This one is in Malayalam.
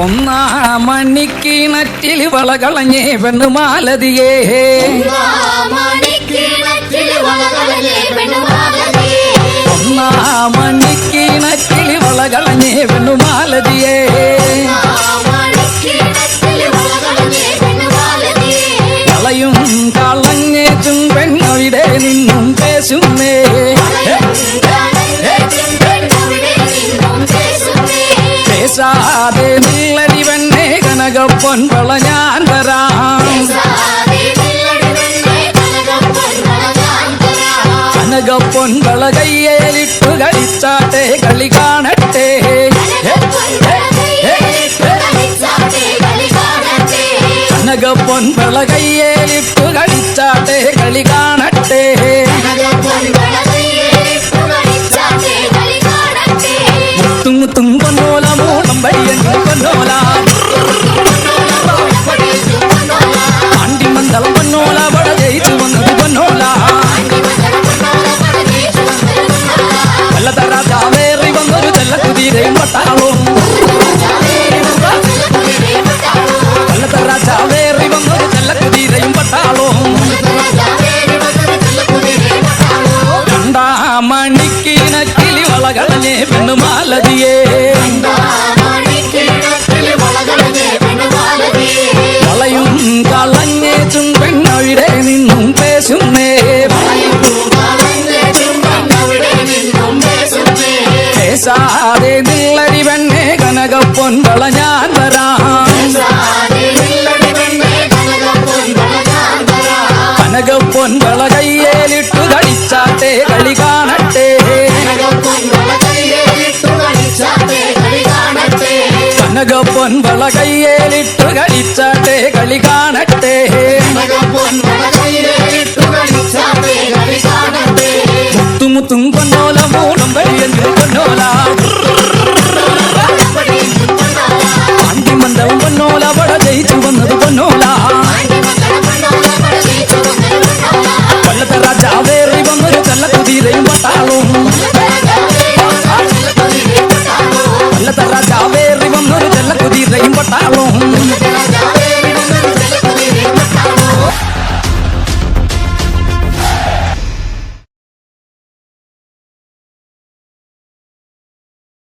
ഒന്നാമണിക്കിണറ്റിൽ വളകളഞ്ഞേ പെണ്ണുമാലതിയേ ഒന്നാമണിക്കിണറ്റിൽ വളകളഞ്ഞേ പെണ്ണുമാലതിയേ കളയും കളഞ്ഞേച്ചും പെണ്ണവിടെ നിന്നും പേശുന്നേ പേശാതെ നില്ലടിവന്നെ കനകപ്പൊൻ വള ഞാൻ തരാം കനകപ്പൊൻ വള കയ്യേലിട്ടു കളിച്ചാട്ടെ കളി കാണട്ടെ കനകപ്പൊൻ വള കയ്യേലിട്ടു കളിച്ചാട്ടെ കളി കാണട്ടെ മുത്തും പൊന്നോല മൂളം വഴിയൻ പൊന്നോല ആണ്ടിമന്തളം പൊന്നോല വട ജയിച്ചു വന്നത് പൊന്നോല രാജാവേറി വന്നൊരു ചെല്ലക്കുതിരയും പട്ടാളവും രാജാവേറി വന്നൊരു ചെല്ലക്കുതിരയും പട്ടാളവും രണ്ടാമണിക്കിണക്കിലി വളകളഞ്ഞേ പെണ്ണുമാലതിയേ വളയും കളഞ്ഞേച്ചും പെണ്ണവിടെ നിന്നും പേശുന്നേ പേശാതെ നില്ലടി പെണ്ണെ കനകപ്പൊൻ വള ഞാൻ തരാം കനകപ്പൊൻ വള കയ്യേലിട്ടു കളിച്ചാട്ടെ കളി കാണട്ടെ കനകപ്പൊൻ വള കയ്യേലിട്ടു കളിച്ചാട്ടെ കളി കാണട്ടെ മുത്തും പൊന്നോ